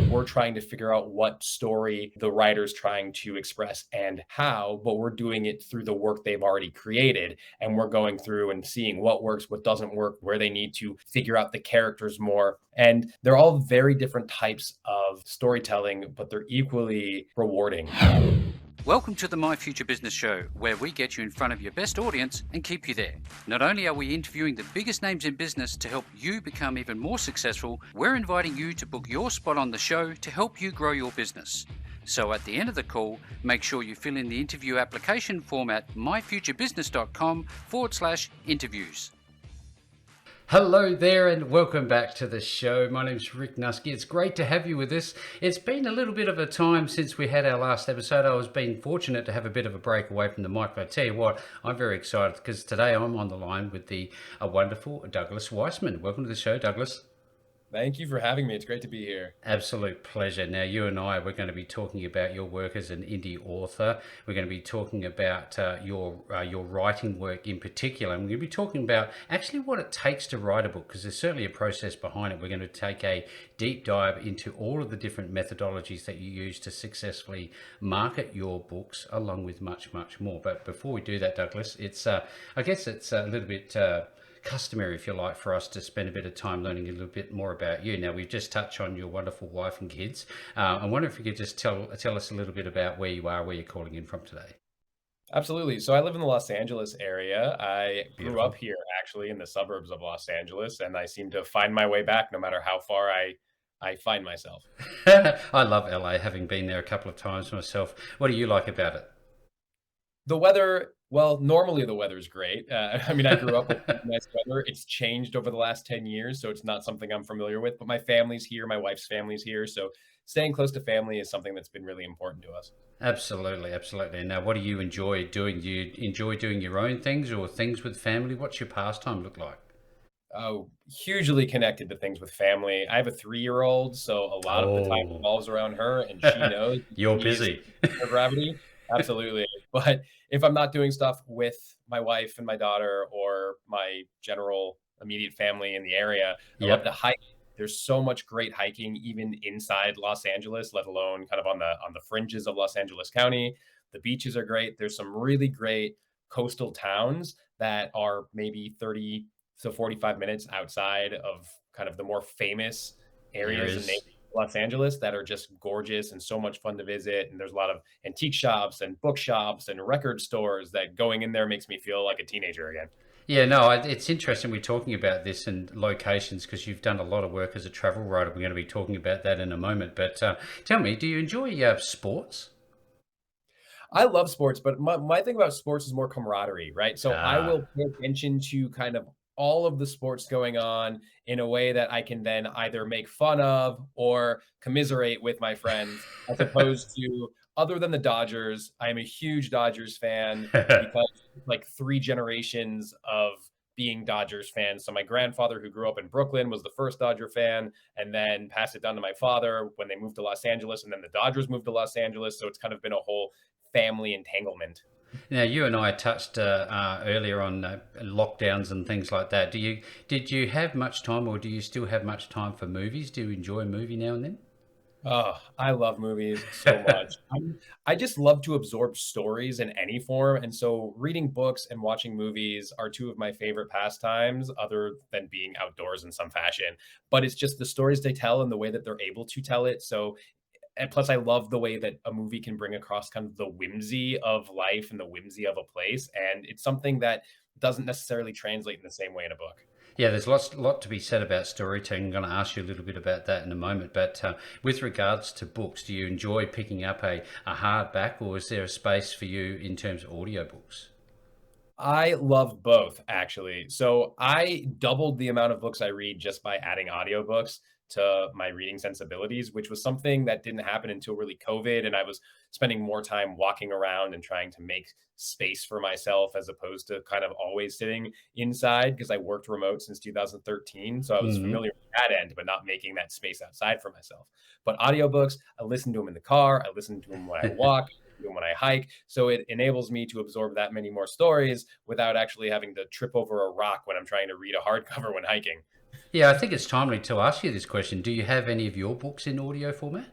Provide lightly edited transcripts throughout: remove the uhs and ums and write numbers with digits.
we're trying to figure out what story the writer's trying to express and how, but we're doing it through the work they've already created. And we're going through and seeing what works, what doesn't work, where they need to figure out the characters more. And they're all very different types of storytelling, but they're equally rewarding. Welcome to the My Future Business Show, where we get you in front of your best audience and keep you there. Not only are we interviewing the biggest names in business to help you become even more successful, we're inviting you to book your spot on the show to help you grow your business. So at the end of the call, make sure you fill in the interview application form at myfuturebusiness.com/interviews. Hello there and welcome back to the show. My name's Rick Nusky. It's great to have you with us. It's been a little bit of a time since we had our last episode. I was being fortunate to have a bit of a break away from the mic, but I tell you what, I'm very excited because today I'm on the line with the wonderful Douglas Weissman. Welcome to the show, Douglas. Thank you for having me. It's great to be here. Absolute pleasure. Now, you and I, we're going to be talking about your work as an indie author. We're going to be talking about your writing work in particular. And we're going to be talking about actually what it takes to write a book, because there's certainly a process behind it. We're going to take a deep dive into all of the different methodologies that you use to successfully market your books, along with much, much more. But before we do that, Douglas, I guess it's a little bit customary, if you like, for us to spend a bit of time learning a little bit more about you. Now, we've just touched on your wonderful wife and kids. I wonder if you could just tell us a little bit about where you are, where you're calling in from today. Absolutely. So I live in the Los Angeles area. I grew Beautiful. up here actually in the suburbs of Los Angeles, and I seem to find my way back no matter how far I find myself. I love LA, having been there a couple of times myself. What do you like about The weather, well, normally the weather's great. I mean, I grew up with nice weather. It's changed over the last 10 years, so it's not something I'm familiar with, but my family's here, my wife's family's here, so staying close to family is something that's been really important to us. Absolutely, absolutely. Now, what do you enjoy doing? Do you enjoy doing your own things or things with family? What's your pastime look like? Oh, hugely connected to things with family. I have a 3-year-old, so a lot of the time Oh, revolves around her, and she knows you're she's busy. the center of gravity. Absolutely. But if I'm not doing stuff with my wife and my daughter or my general immediate family in the area, I love to Yep. hike. There's so much great hiking even inside Los Angeles, let alone kind of on the fringes of Los Angeles County. The beaches are great. There's some really great coastal towns that are maybe 30 to 45 minutes outside of kind of the more famous areas in Areas. Los Angeles that are just gorgeous and so much fun to visit. And there's a lot of antique shops and bookshops and record stores that going in there makes me feel like a teenager again. Yeah, no, it's interesting we're talking about this and locations because you've done a lot of work as a travel writer. We're going to be talking about that in a moment. But tell me, do you enjoy sports? I love sports, but my thing about sports is more camaraderie, right? So I Ah, will pay attention to kind of all of the sports going on in a way that I can then either make fun of or commiserate with my friends, as opposed to other than the Dodgers. I am a huge Dodgers fan because like 3 generations of being Dodgers fans. So my grandfather, who grew up in Brooklyn, was the first Dodger fan, and then passed it down to my father when they moved to Los Angeles, and then the Dodgers moved to Los Angeles. So it's kind of been a whole family entanglement. now you and I touched earlier on lockdowns and things like that. Did you have much time, or do you still have much time for movies? Do you enjoy a movie now and Oh, I love movies so much. then? I just love to absorb stories in any form. And so reading books and watching movies are two of my favorite pastimes, other than being outdoors in some fashion. But it's just the stories they tell and the way that they're able to tell it. So, and plus, I love the way that a movie can bring across kind of the whimsy of life and the whimsy of a place. And it's something that doesn't necessarily translate in the same way in a book. Yeah, there's lot to be said about storytelling. I'm going to ask you a little bit about that in a moment. But with regards to books, do you enjoy picking up a hardback, or is there a space for you in terms of audiobooks? I love both, actually. So I doubled the amount of books I read just by adding audiobooks to my reading sensibilities, which was something that didn't happen until really COVID. And I was spending more time walking around and trying to make space for myself as opposed to kind of always sitting inside because I worked remote since 2013. So I was Hmm. familiar with that end, but not making that space outside for myself. But audiobooks, I listen to them in the car, I listen to them when I walk, when I hike. So it enables me to absorb that many more stories without actually having to trip over a rock when I'm trying to read a hardcover when hiking. Yeah, I think it's timely to ask you this question. Do you have any of your books in audio format?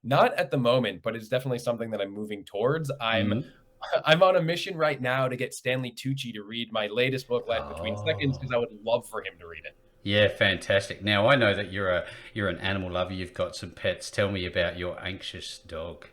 Not at the moment, but it's definitely something that I'm moving towards. I'm Mm. I'm on a mission right now to get Stanley Tucci to read my latest book, Life Between Seconds, because Oh. I would love for him to read it. Yeah, fantastic. Now I know that you're an animal lover. You've got some pets. Tell me about your anxious dog.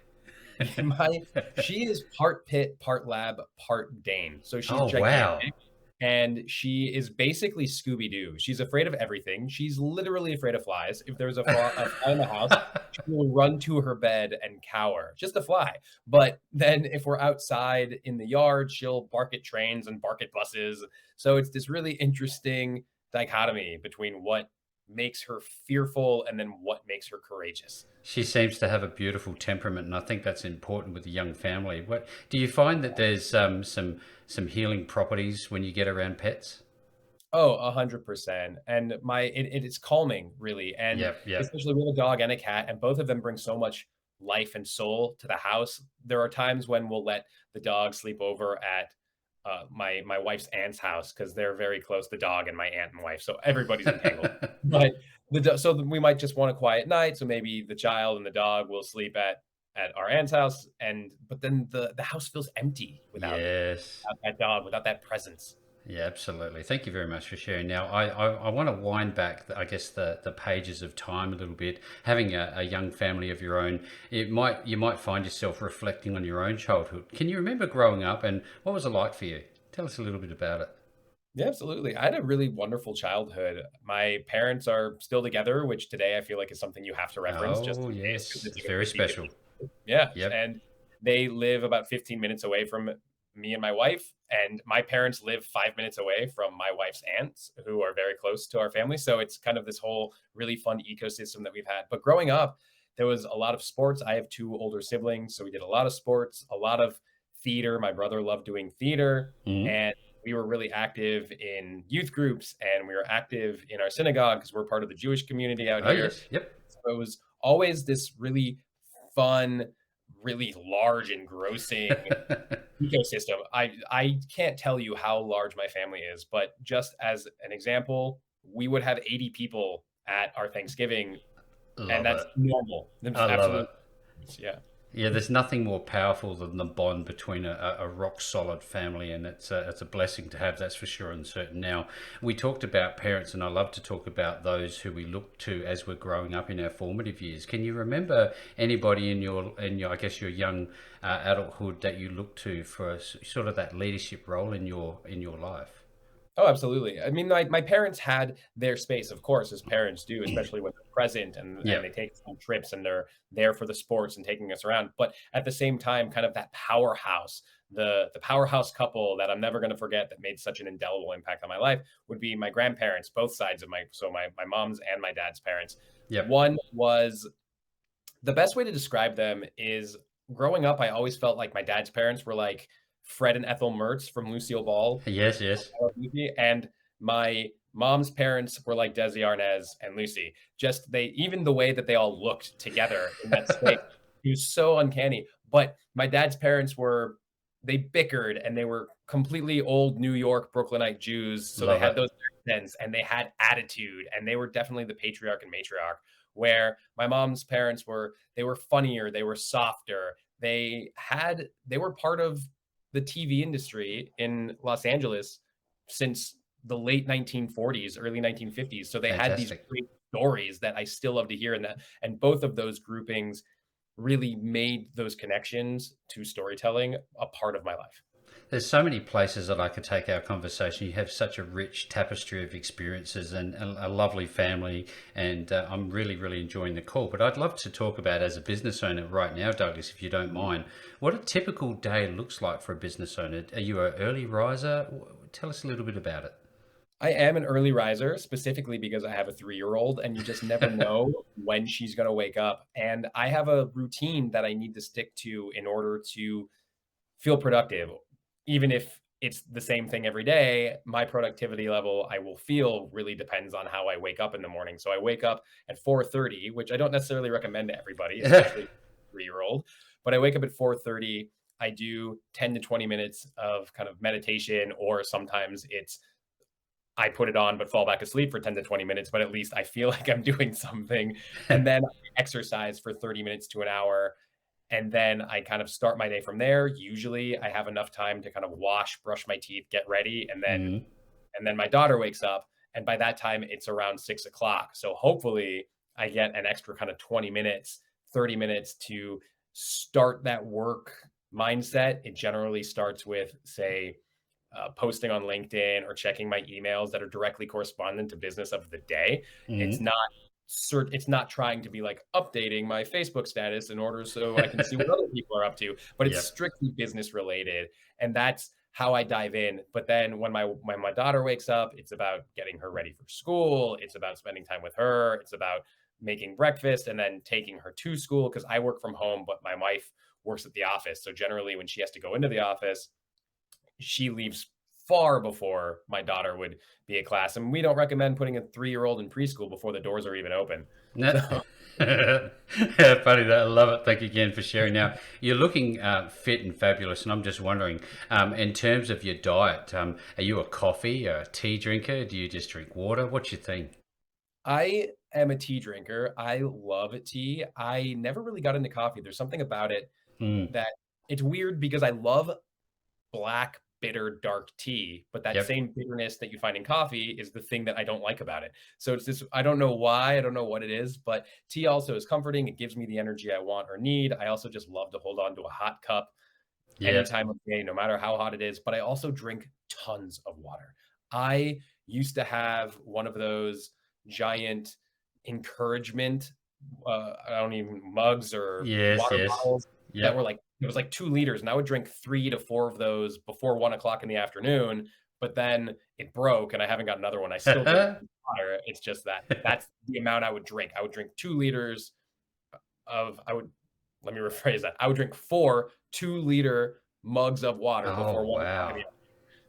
My She is part pit, part lab, part Dane. So she's Oh wow. gigantic and she is basically Scooby Doo. She's afraid of everything. She's literally afraid of flies. If there's a fly in the house, she will run to her bed and cower, just a fly. But then if we're outside in the yard, she'll bark at trains and bark at buses. So it's this really interesting dichotomy between what makes her fearful and then what makes her courageous. She seems to have a beautiful temperament, and I think that's important with a young family. What do you find that there's some healing properties when you get around pets? Oh, 100%. And it is calming, really, and Yep, yep. especially with a dog and a cat, and both of them bring so much life and soul to the house. There are times when we'll let the dog sleep over at, my wife's aunt's house because 'cause they're very close, the dog and my aunt and wife, so everybody's entangled. But we might just want a quiet night, so maybe the child and the dog will sleep at our aunt's house, but then the house feels empty Yes. without that dog, without that presence. Yeah, absolutely. Thank you very much for sharing. Now, I want to wind back, I guess, the pages of time a little bit. Having a young family of your own, you might find yourself reflecting on your own childhood. Can you remember growing up, and what was it like for you? Tell us a little bit about it. Yeah, absolutely. I had a really wonderful childhood. My parents are still together, which today I feel like is something you have to reference just Oh, in case because yes, it's it's like a very 50-50. special. Yeah, Yep. and they live about 15 minutes away from me and my wife, and my parents live 5 minutes away from my wife's aunts, who are very close to our family, so it's kind of this whole really fun ecosystem that we've had. But growing up, there was a lot of sports. I have 2 older siblings, so we did a lot of sports, a lot of theater. My brother loved doing theater, Mhm. and we were really active in youth groups, and we were active in our synagogue because 'cause we're part of the Jewish community out Oh, here. yes. Yep. So it was always this really fun, really large, engrossing ecosystem. I can't tell you how large my family is, but just as an example, we would have 80 people at our Thanksgiving, and Love that's it. normal. That's I love absolutely, it. yeah. Yeah, there's nothing more powerful than the bond between a rock solid family, and it's a blessing to have, that's for sure and certain. Now, we talked about parents, and I love to talk about those who we look to as we're growing up in our formative years. Can you remember anybody in your I guess your young adulthood that you look to for sort of that leadership role in your life? Oh, absolutely. I mean, my parents had their space, of course, as parents do, especially when they're present and they Yep. take us on trips and they're there for the sports and taking us around. But at the same time, kind of that powerhouse, the powerhouse couple that I'm never going to forget that made such an indelible impact on my life would be my grandparents, both sides of my mom's and my dad's parents. Yep. One was the best way to describe them is growing up, I always felt like my dad's parents were like Fred and Ethel Mertz from Lucille Ball Yes. Yes. and my mom's parents were like Desi Arnaz and Lucy. Just they even the way that they all looked together in that space, it was so uncanny. But my dad's parents were they bickered and they were completely old New York Brooklynite Jews. So they Love had it. those accents and they had attitude and they were definitely the patriarch and matriarch. Where my mom's parents were, they were funnier, they were softer. They were part of the TV industry in Los Angeles since the late 1940s, early 1950s. So they had these Fantastic. great stories that I still love to hear, and both of those groupings really made those connections to storytelling a part of my life. There's so many places that I could take our conversation. You have such a rich tapestry of experiences and a lovely family, and I'm really, really enjoying the call. But I'd love to talk about, as a business owner right now, Douglas, if you don't mind, what a typical day looks like for a business owner. Are you an early riser? Tell us a little bit about I am an early riser specifically because I have a 3-year-old and you just never it. know when she's going to wake up. And I have a routine that I need to stick to in order to feel productive. Even if it's the same thing every day, my productivity level I will feel really depends on how I wake up in the morning. So I wake up at 4:30, which I don't necessarily recommend to everybody, especially a 3-year-old, but I wake up at 4:30. I do 10 to 20 minutes of kind of meditation, or sometimes it's I put it on but fall back asleep for 10 to 20 minutes, but at least I feel like I'm doing something. And then I exercise for 30 minutes to an hour. And then I kind of start my day from there. Usually I have enough time to kind of wash, brush my teeth, get ready, Mhm. and then my daughter wakes up, and by that time it's around 6 o'clock. So hopefully I get an extra kind of 20 minutes, 30 minutes to start that work mindset. It generally starts with, say, posting on LinkedIn or checking my emails that are directly correspondent to business of the day. It's Mhm. not it's not trying to be like updating my Facebook status in order so I can see what other people are up to, but it's Yep. strictly business related. And that's how I dive in. But then when my daughter wakes up, it's about getting her ready for school. It's about spending time with her. It's about making breakfast and then taking her to school because I work from home, but my wife works at the office. So generally when she has to go into the office, she leaves far before my daughter would be at class. And we don't recommend putting a 3-year-old in preschool before the doors are even open. No. So Yeah, funny that. I love it. Thank you again for sharing. Now, you're looking fit and fabulous, and I'm just wondering, in terms of your diet, are you a coffee or a tea drinker? Do you just drink water? What's your thing? I am a tea drinker. I love tea. I never really got into coffee. There's something about it Mm. that it's weird because I love black, bitter, dark tea, but that Yep. same bitterness that you find in coffee is the thing that I don't like about it. So it's this I don't know why, I don't know what it is, but tea also is comforting. It gives me the energy I want or need. I also just love to hold on to a hot cup any Yep. time of day, no matter how hot it is, but I also drink tons of water. I used to have one of those giant encouragement, I don't even mugs or Yes. water Yes. bottles that were Yep. like it was like 2 liters, and I would drink 3 to 4 of those before 1 o'clock in the afternoon, but then it broke and I haven't got another one. I still drink water. It's just that that's the amount I would drink. I would drink 2 liters of I would let me rephrase that. I would drink 4 2-liter mugs of water Oh before 1 o'clock in the wow, afternoon.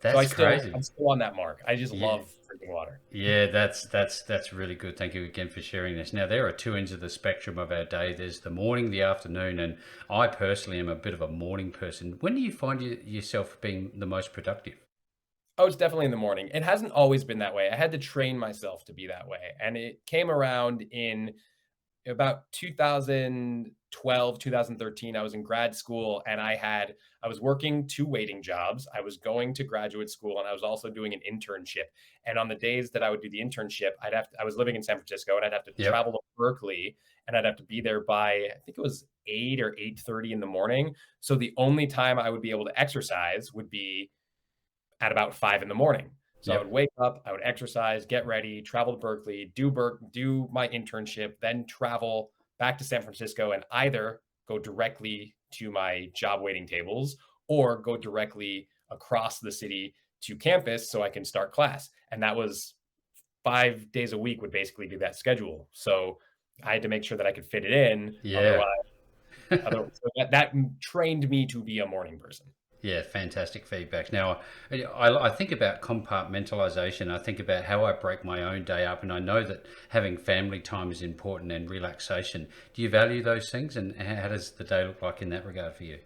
So that's I'm crazy. still on that mark. I just Yeah. love drinking water. Yeah, that's really good. Thank you again for sharing this. Now, there are two ends of the spectrum of our day. There's the morning, the afternoon, and I personally am a bit of a morning person. When do you find yourself being the most productive? Oh, it's definitely in the morning. It hasn't always been that way. I had to train myself to be that way, and it came around in about 2012, 2013. I was in grad school and I was working 2 waiting jobs. I was going to graduate school and I was also doing an internship. And on the days that I would do the internship, I was living in San Francisco and I'd have to Yep. travel to Berkeley and I'd have to be there by I think it was 8 or 8:30 in the morning. So the only time I would be able to exercise would be at about 5 in the morning. So I would Yep. wake up, I would exercise, get ready, travel to Berkeley, do my internship, then travel back to San Francisco and either go directly to my job waiting tables or go directly across the city to campus so I can start class. And that was 5 days a week would basically be that schedule. So I had to make sure that I could fit it in. Yeah. Otherwise, so that trained me to be a morning person. Yeah, fantastic feedback. Now, I think about compartmentalization. I think about how I break my own day up, and I know that having family time is important and relaxation. Do you value those things, and how does the day look like in that regard for you?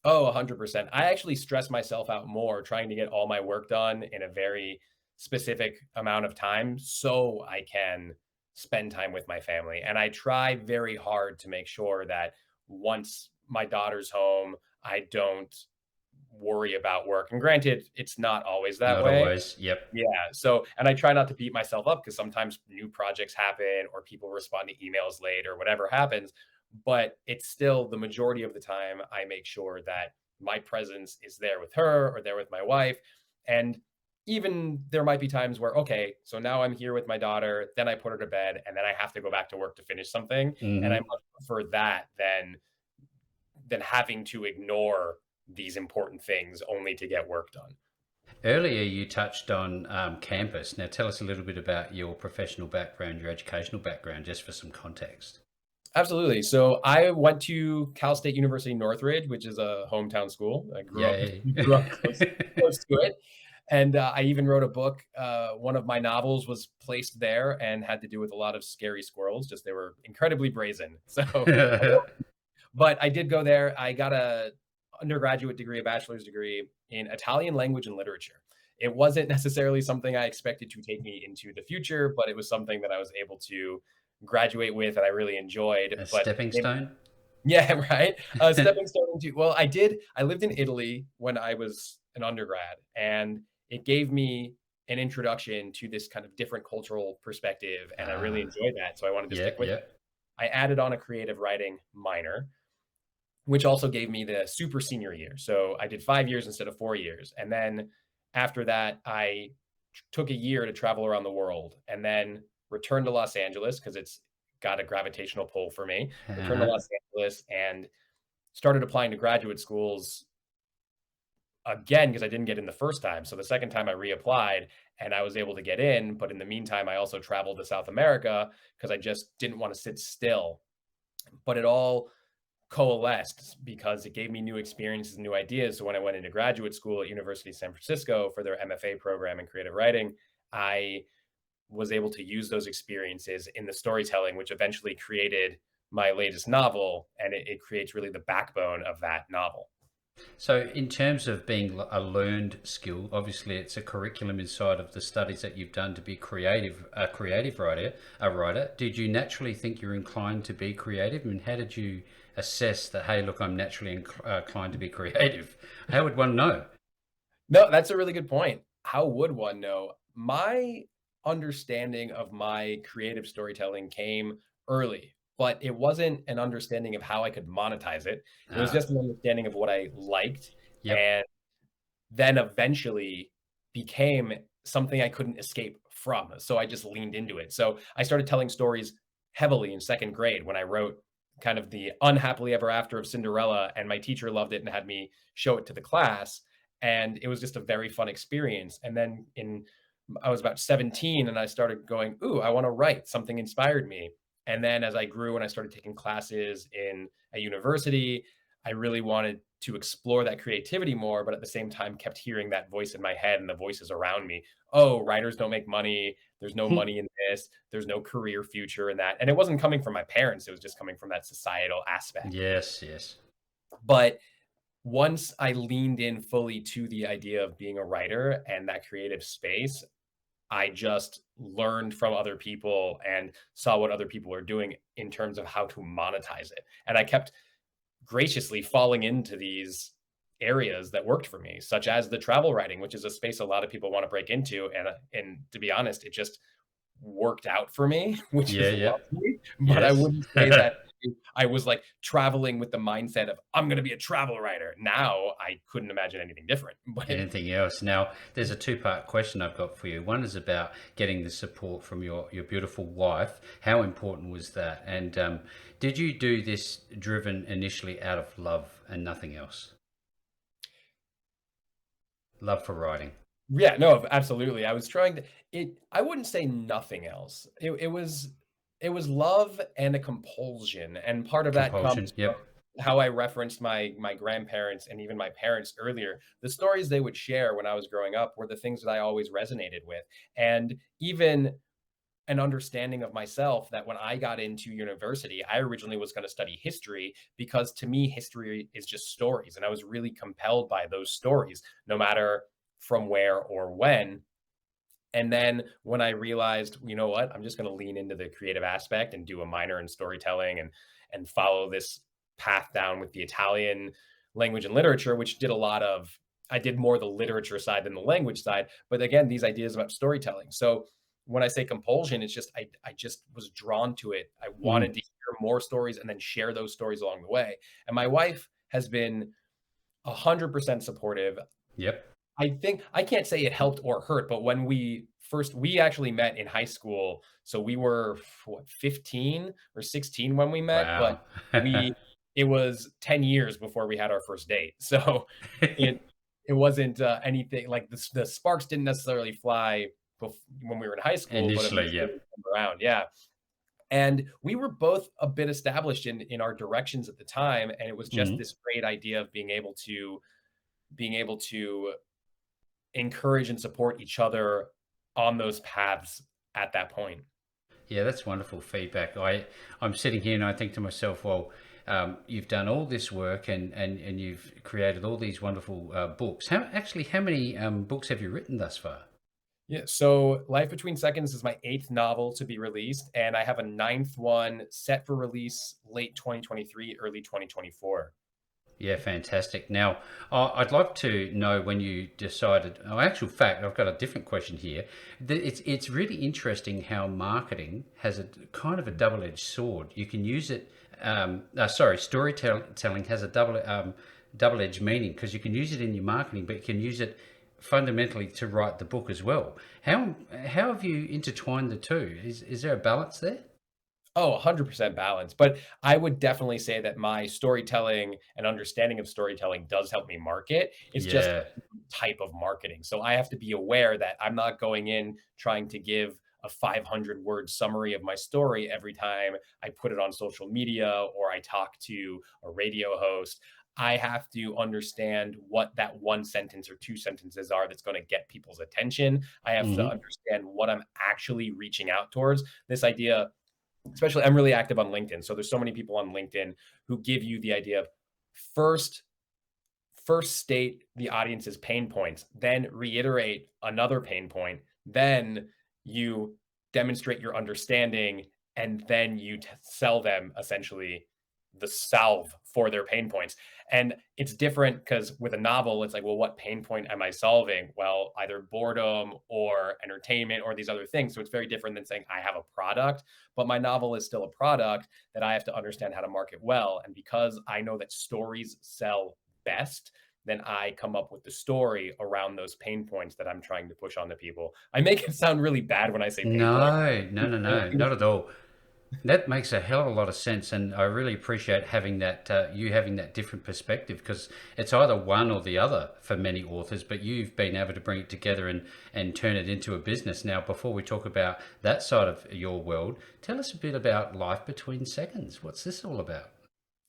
Oh, 100%. I actually stress myself out more trying to get all my work done in a very specific amount of time so I can spend time with my family. And I try very hard to make sure that once my daughter's home, I don't worry about work. And granted, it's not always that Not way. always. Yep. Yeah. So, and I try not to beat myself up because sometimes new projects happen or people respond to emails late or whatever happens. But it's still the majority of the time I make sure that my presence is there with her or there with my wife. And even there might be times where, okay, so now I'm here with my daughter, then I put her to bed, and then I have to go back to work to finish something. And I Hmm. much prefer that than having to ignore these important things only to get work done. Earlier, you touched on campus. Now, tell us a little bit about your professional background, your educational background, just for some context. Absolutely. So I went to Cal State University Northridge, which is a hometown school. I Yay. grew up close to it, and I even wrote a book. One of my novels was placed there and had to do with a lot of scary squirrels. Just they were incredibly brazen. So, but I did go there. I got a undergraduate degree, a bachelor's degree in Italian language and literature. it wasn't necessarily something I expected to take me into the future, but it was something that I was able to graduate with and I really enjoyed. A But stepping stone? yeah, right. Stepping stone into well, I lived in Italy when I was an undergrad, and it gave me an introduction to this kind of different cultural perspective, and I really Ah, enjoyed that, so I wanted to yeah, stick with yeah. it. I added on a creative writing minor, which also gave me the super senior year. So I did 5 years instead of 4 years, and then after that, I took a year to travel around the world and then returned to Los Angeles because it's got a gravitational pull for me. Returned to Uh-huh. Los Angeles and started applying to graduate schools again because I didn't get in the first time. So the second time I reapplied and I was able to get in, but in the meantime, I also traveled to South America because I just didn't want to sit still. But it all coalesced because it gave me new experiences and new ideas. So when I went into graduate school at University of San Francisco for their MFA program in creative writing, I was able to use those experiences in the storytelling, which eventually created my latest novel, and it creates really the backbone of that novel. So, in terms of being a learned skill, obviously it's a curriculum inside of the studies that you've done to be creative, a creative writer, a writer. Did you naturally think you're inclined to be creative, and how did you assess that? Hey, look, I'm naturally inclined to be creative. How would one know? No, that's a really good point. How would one know? My understanding of my creative storytelling came early, but it wasn't an understanding of how I could monetize it. It was Ah, just an understanding of what I liked, yep, and then eventually became something I couldn't escape from. So I just leaned into it. So I started telling stories heavily in second grade when I wrote kind of the unhappily ever after of Cinderella, and my teacher loved it and had me show it to the class. And it was just a very fun experience. And then I was about 17 and I started going, ooh, I want to write. Something inspired me. And then as I grew and I started taking classes in a university, I really wanted to explore that creativity more, but at the same time kept hearing that voice in my head and the voices around me. Oh, writers don't make money. There's no money in this. There's no career future in that. And it wasn't coming from my parents. It was just coming from that societal aspect. yes, yes. But once I leaned in fully to the idea of being a writer and that creative space, I just learned from other people and saw what other people are doing in terms of how to monetize it. And I kept graciously falling into these areas that worked for me, such as the travel writing, which is a space a lot of people want to break into. And to be honest, it just worked out for me, which Yeah, is yeah, lovely. But I yes. wouldn't say that I was like traveling with the mindset of I'm going to be a travel writer. Now I couldn't imagine anything different. But Anything else? Now, there's a two-part question I've got for you. One is about getting the support from your beautiful wife. How important was that? And did you do this driven initially out of love and nothing else? Love for writing. yeah, no, absolutely. I was trying to I wouldn't say nothing else. It was love and a compulsion, and part of that Compulsion. comes from Yep. how I referenced my grandparents and even my parents earlier. The stories they would share when I was growing up were the things that I always resonated with, and even an understanding of myself that when I got into university, I originally was gonna study history because to me, history is just stories, and I was really compelled by those stories, no matter from where or when. And then when I realized, you know what, I'm just going to lean into the creative aspect and do a minor in storytelling and follow this path down with the Italian language and literature, which did a lot of I did more the literature side than the language side. But again, these ideas about storytelling. So when I say compulsion, it's just I just was drawn to it. I wanted Mm. to hear more stories and then share those stories along the way. And my wife has been 100% supportive. Yep. I think I can't say it helped or hurt, but when we actually met in high school, so we were what, 15 or 16 when we met, but Wow. we it was 10 years before we had our first date. So it it wasn't anything like the sparks didn't necessarily fly when we were in high school, but Initially, eventually they yep. come around. Yeah. And we were both a bit established in our directions at the time, and it was just Mm. this great idea of being able to encourage and support each other on those paths at that point. Yeah, that's wonderful feedback. I'm sitting here and I think to myself, well, you've done all this work and you've created all these wonderful books. How many books have you written thus far? Yeah, so Life Between Seconds is my 8th novel to be released, and I have a ninth one set for release late 2023, early 2024. Yeah, fantastic. Now, I'd like to know when you decided. Oh, actual fact, I've got a different question here. It's really interesting how marketing has a kind of a double-edged sword. You can use it. Sorry, storytelling has a double-edged meaning because you can use it in your marketing, but you can use it fundamentally to write the book as well. How have you intertwined the two? Is there a balance there? Oh, 100% balance, but I would definitely say that my storytelling and understanding of storytelling does help me market. It's just Yeah. a different type of marketing. So I have to be aware that I'm not going in trying to give a 500-word summary of my story every time I put it on social media or I talk to a radio host. I have to understand what that one sentence or two sentences are that's going to get people's attention. I have to Hmm. understand what I'm actually reaching out towards. This idea, especially, I'm really active on LinkedIn. So there's so many people on LinkedIn who give you the idea of first first state the audience's pain points, then reiterate another pain point, then you demonstrate your understanding, and then you sell them essentially the salve for their pain points. And it's different because with a novel, it's like, well, what pain point am I solving? Well, either boredom or entertainment or these other things. So it's very different than saying I have a product, but my novel is still a product that I have to understand how to market well. And because I know that stories sell best, then I come up with the story around those pain points that I'm trying to push onto people. I make it sound really bad when I say pain point. No, no, no, I no, think not it's at all. That makes a hell of a lot of sense, and I really appreciate having that you having that different perspective because it's either one or the other for many authors. But you've been able to bring it together and turn it into a business. Now, before we talk about that side of your world, tell us a bit about Life Between Seconds. What's this all about?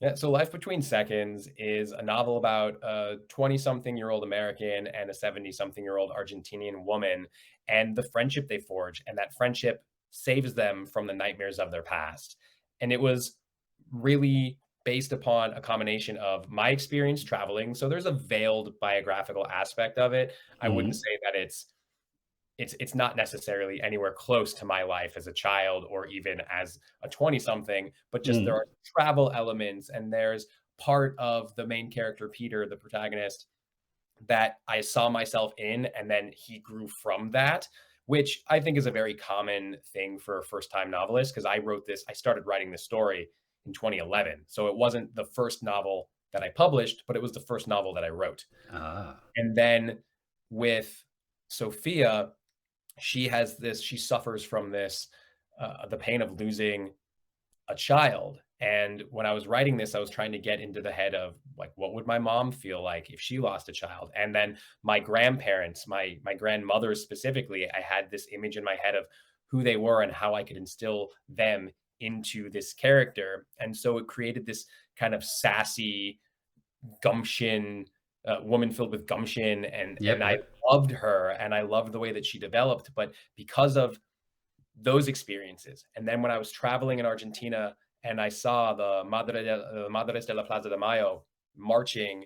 Yeah, so Life Between Seconds is a novel about a 20-something-year-old American and a 70-something-year-old Argentinian woman and the friendship they forge, and that friendship saves them from the nightmares of their past. And it was really based upon a combination of my experience traveling. So there's a veiled biographical aspect of it. I wouldn't Mm, say that it's not necessarily anywhere close to my life as a child or even as a 20 something, but just there mm, are travel elements and there's part of the main character Peter, the protagonist, that I saw myself in and then he grew from that, which I think is a very common thing for a first-time novelist because I started writing this story in 2011. So it wasn't the first novel that I published, but it was the first novel that I wrote. ah, And then with Sophia, she suffers from this, the pain of losing a child. And when I was writing this, I was trying to get into the head of like, what would my mom feel like if she lost a child? And then my grandparents, my grandmothers specifically, I had this image in my head of who they were and how I could instill them into this character. And so it created this kind of sassy gumption, woman filled with gumption, and yep, I yep. loved her, and I loved the way that she developed, but because of those experiences, and then when I was traveling in Argentina and I saw the Madres de la Plaza de Mayo marching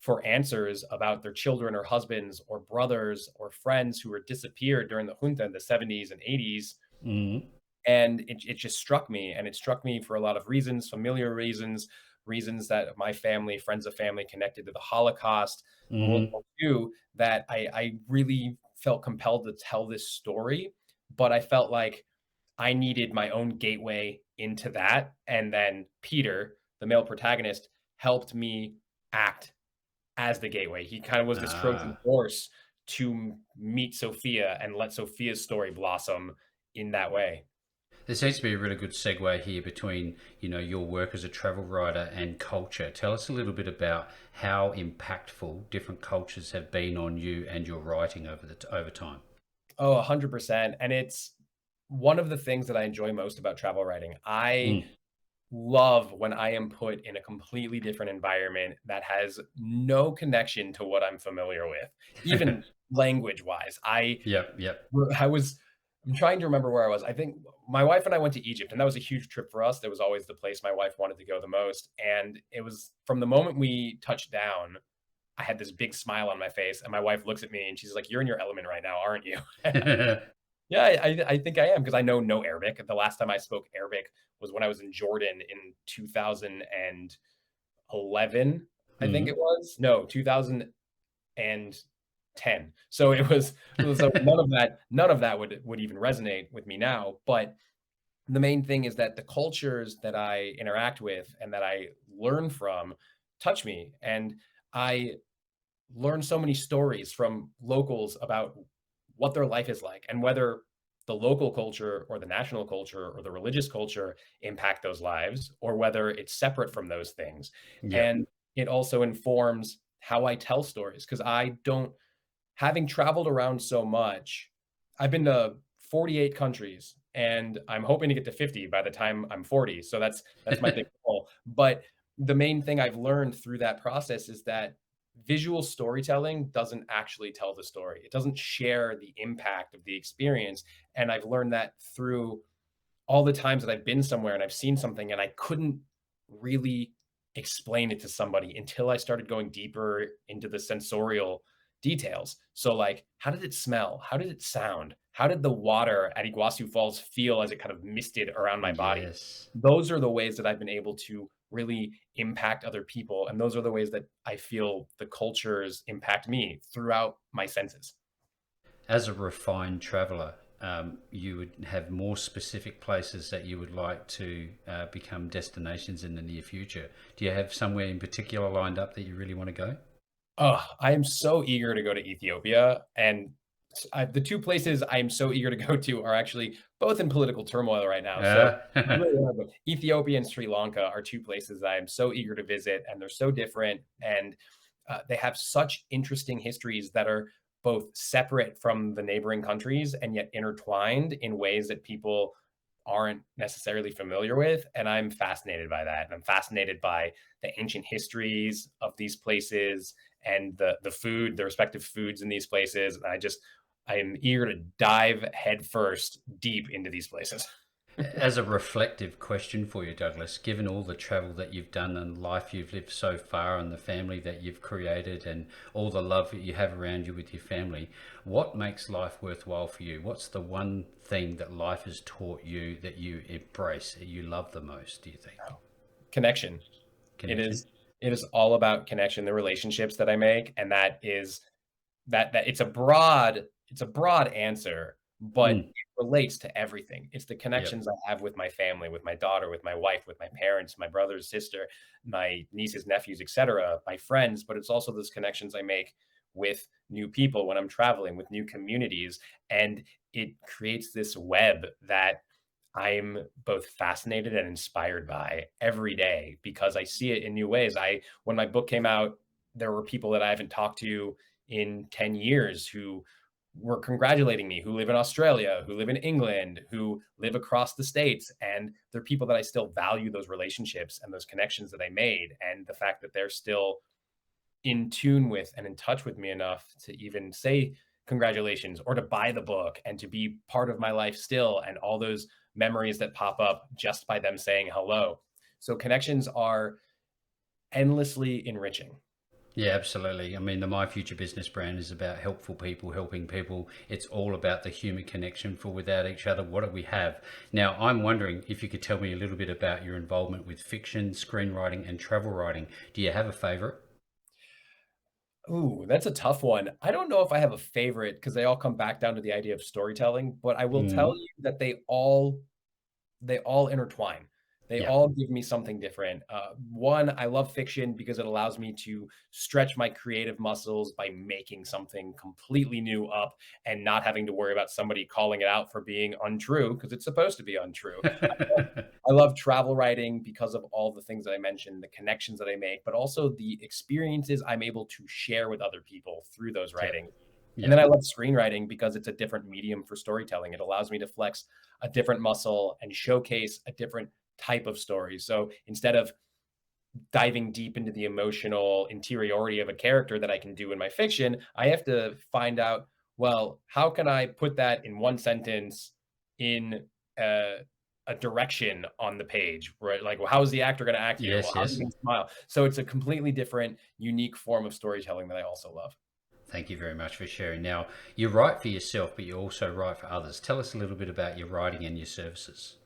for answers about their children or husbands or brothers or friends who were disappeared during the junta in the 70s and 80s, Mm, and it just struck me, and it struck me for a lot of reasons, familiar reasons, reasons that my family, friends of family connected to the Holocaust, World mm. War II, that I really felt compelled to tell this story, but I felt like I needed my own gateway into that, and then Peter, the male protagonist, helped me act as the gateway. He kind of was this Trojan Ah. horse to meet Sophia and let Sophia's story blossom in that way. There seems to be a really good segue here between, your work as a travel writer and culture. Tell us a little bit about how impactful different cultures have been on you and your writing over time. Oh, 100%. And it's one of the things that I enjoy most about travel writing. I Mm. love when I am put in a completely different environment that has no connection to what I'm familiar with, even language wise. Yep, yep. I was, I'm trying to remember where I was. I think my wife and I went to Egypt, and that was a huge trip for us. That was always the place my wife wanted to go the most, and it was from the moment we touched down, I had this big smile on my face, and my wife looks at me and she's like, "You're in your element right now, aren't you?" Yeah, I think I am because I know no Arabic. The last time I spoke Arabic was when I was in Jordan in 2011, I think it Mhm. was. No, 2010. So it was so none of that would even resonate with me now, but the main thing is that the cultures that I interact with and that I learn from touch me, and I learn so many stories from locals about what their life is like and whether the local culture or the national culture or the religious culture impact those lives or whether it's separate from those things. Yep. And it also informs how I tell stories because I don't, having traveled around so much, I've been to 48 countries and I'm hoping to get to 50 by the time I'm 40. So that's my big goal. But the main thing I've learned through that process is that visual storytelling doesn't actually tell the story. It doesn't share the impact of the experience. And I've learned that through all the times that I've been somewhere and I've seen something and I couldn't really explain it to somebody until I started going deeper into the sensorial details. So, like, how did it smell? How did it sound? How did the water at Iguazu Falls feel as it kind of misted around my body? Yes. Those are the ways that I've been able to really impact other people. And those are the ways that I feel the cultures impact me throughout my senses. As a refined traveler, you would have more specific places that you would like to become destinations in the near future. Do you have somewhere in particular lined up that you really want to go? Oh, I am so eager to go to Ethiopia, and the 2 places I am so eager to go to are actually both in political turmoil right now, so Uh, I really wanna go. Ethiopia and Sri Lanka are 2 places I am so eager to visit, and they're so different, and, they have such interesting histories that are both separate from the neighboring countries and yet intertwined in ways that people aren't necessarily familiar with, and I'm fascinated by that, and I'm fascinated by the ancient histories of these places and the food, the respective foods in these places. And I am eager to dive headfirst deep into these places. as a reflective question for you, Douglas, given all the travel that you've done and life you've lived so far and the family that you've created and all the love that you have around you with your family, what makes life worthwhile for you? What's the one thing that life has taught you that you embrace, that you love the most, do you think? Connection. It Connection? is it is all about connection, the relationships that I make, and that is that it's a broad answer, but Mm, it relates to everything. It's the yep. connections I have with my family, with my daughter, with my wife, with my parents, my brother, sister, my nieces, nephews, etc., my friends, but it's also those connections I make with new people when I'm traveling, with new communities, and it creates this web that I'm both fascinated and inspired by every day because I see it in new ways. I When my book came out, there were people that I haven't talked to in 10 years who were congratulating me, who live in Australia, who live in England, who live across the states, and they're people that I still value those relationships and those connections that I made, and the fact that they're still in tune with and in touch with me enough to even say congratulations or to buy the book and to be part of my life still and all those memories that pop up just by them saying hello. So connections are endlessly enriching. Yeah, absolutely. I mean, the My Future Business brand is about helpful people, helping people. It's all about the human connection, for without each other, what do we have? Now, I'm wondering if you could tell me a little bit about your involvement with fiction, screenwriting, and travel writing. Do you have a favorite? Ooh, that's a tough one. I don't know if I have a favorite because they all come back down to the idea of storytelling, but I will tell Mm, you that they all intertwine. They yeah. all give me something different. One, I love fiction because it allows me to stretch my creative muscles by making something completely new up and not having to worry about somebody calling it out for being untrue because it's supposed to be untrue. I love travel writing because of all the things that I mentioned, the connections that I make, but also the experiences I'm able to share with other people through those Yeah. writings. And then Yeah. I love screenwriting because it's a different medium for storytelling. It allows me to flex a different muscle and showcase a different type of story. So instead of diving deep into the emotional interiority of a character that I can do in my fiction, I have to find out, well, how can I put that in one sentence in a direction on the page, right? Like, well, how is the actor going to act here? Well, Yes, how's he yes. going to smile? So it's a completely different, unique form of storytelling that I also love. Thank you very much for sharing. Now, you write for yourself, but you also write for others. Tell us a little bit about your writing and your services.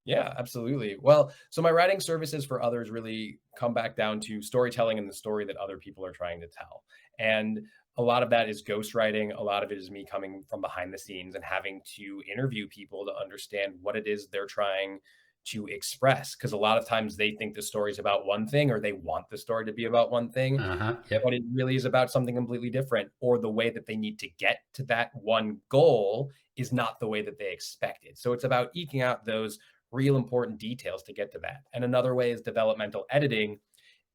Yeah, absolutely. Well, so my writing services for others really come back down to storytelling and the story that other people are trying to tell. And a lot of that is ghostwriting. A lot of it is me coming from behind the scenes and having to interview people to understand what it is they're trying to express. Because a lot of times they think the story is about one thing, or they want the story to be about one thing, Uh-huh. but Yep. it really is about something completely different, or the way that they need to get to that one goal is not the way that they expected. So it's about eking out those real important details to get to that. And another way is developmental editing.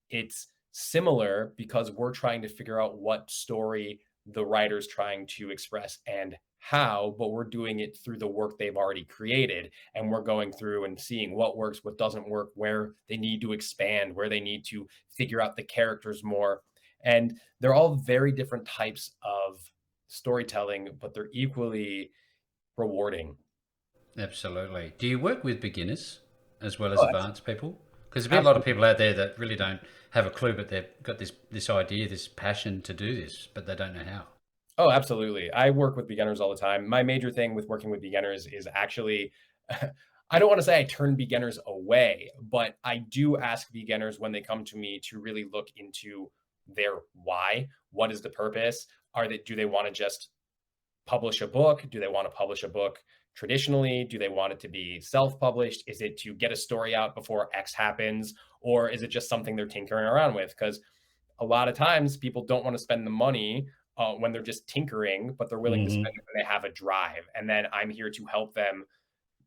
It's similar because we're trying to figure out what story the writer's trying to express and how, but we're doing it through the work they've already created. And we're going through and seeing what works, what doesn't work, where they need to expand, where they need to figure out the characters more. And they're all very different types of storytelling, but they're equally rewarding. Absolutely. Do you work with beginners as well as Oh, advanced people? Because there'll be a lot of absolutely. people out there that really don't have a clue, but they've got this idea, this passion to do this, but they don't know how. Oh, absolutely. I work with beginners all the time. My major thing with working with beginners is actually, I don't want to say I turn beginners away, but I do ask beginners when they come to me to really look into their why. What is the purpose? Do they want to just publish a book? Do they want to publish a book traditionally? Do they want it to be self-published? Is it to get a story out before X happens? Or is it just something they're tinkering around with? Because a lot of times people don't want to spend the money when they're just tinkering, but they're willing to spend Hmm. it when they have a drive. And then I'm here to help them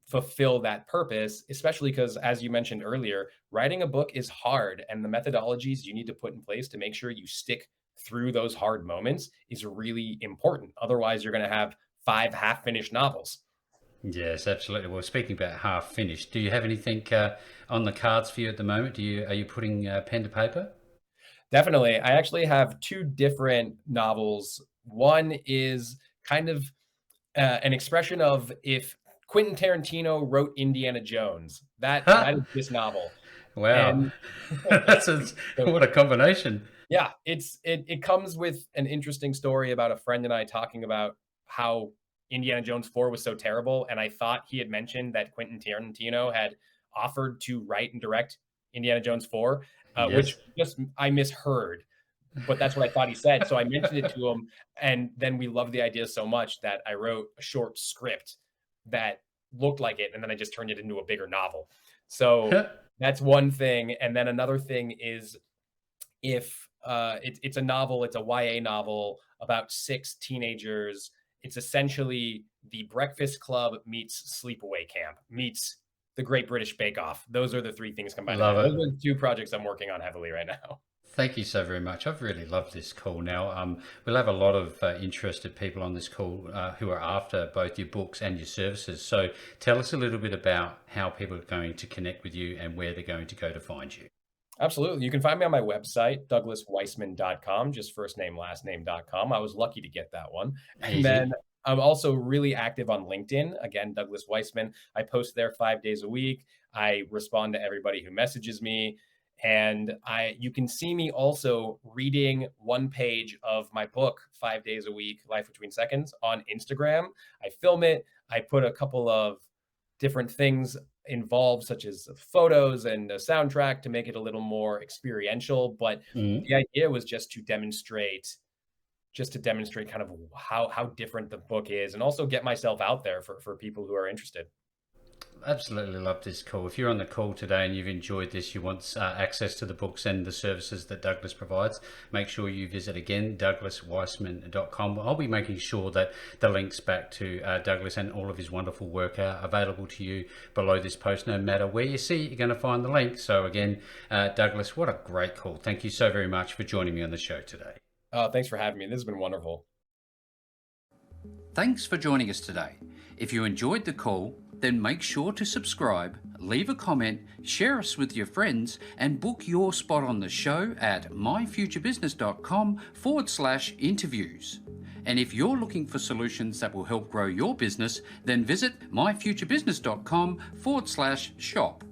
fulfill that purpose, especially because, as you mentioned earlier, writing a book is hard. And the methodologies you need to put in place to make sure you stick through those hard moments is really important. Otherwise, you're going to have five half finished novels. Yes, absolutely. Well, speaking about half finished, do you have anything on the cards for you at the moment? Are you putting pen to paper? Definitely. I actually have two different novels. One is kind of an expression of if Quentin Tarantino wrote Indiana Jones. That is Ha! this novel. Wow, And that's so what a combination. yeah, it comes with an interesting story about a friend and I talking about how Indiana Jones 4 was so terrible, and I thought he had mentioned that Quentin Tarantino had offered to write and direct Indiana Jones 4, which Yes. just I misheard, but that's what I thought he said. So I mentioned it to him, and then we loved the idea so much that I wrote a short script that looked like it, and then I just turned it into a bigger novel. So that's one thing, and then another thing is if it's a novel, it's a YA novel about six teenagers. It's essentially the Breakfast Club meets Sleepaway Camp meets the Great British Bake Off. Those are the three things combined Love together. Those it. are the two projects I'm working on heavily right now. Thank you so very much. I've really loved this call. Now, we'll have a lot of interested people on this call who are after both your books and your services. So tell us a little bit about how people are going to connect with you and where they're going to go to find you. Absolutely. You can find me on my website, douglasweissman.com, just first name, last name.com. I was lucky to get that one. And then Easy. I'm also really active on LinkedIn. Again, Douglas Weissman. I post there 5 days a week. I respond to everybody who messages me. And you can see me also reading one page of my book 5 days a week, Life Between Seconds, on Instagram. I film it. I put a couple of different things involved, such as photos and a soundtrack to make it a little more experiential. But Mm. the idea was just to demonstrate kind of how different the book is and also get myself out there for people who are interested. Absolutely love this call. If you're on the call today and you've enjoyed this, you want access to the books and the services that Douglas provides, make sure you visit again douglasweissman.com. I'll be making sure that the links back to Douglas and all of his wonderful work are available to you below this post. No matter where you see it, you're going to find the link. So again, Douglas, what a great call. Thank you so very much for joining me on the show today. Thanks for having me. This has been wonderful. Thanks for joining us today. If you enjoyed the call, then make sure to subscribe, leave a comment, share us with your friends, and book your spot on the show at myfuturebusiness.com/interviews. And if you're looking for solutions that will help grow your business, then visit myfuturebusiness.com/shop.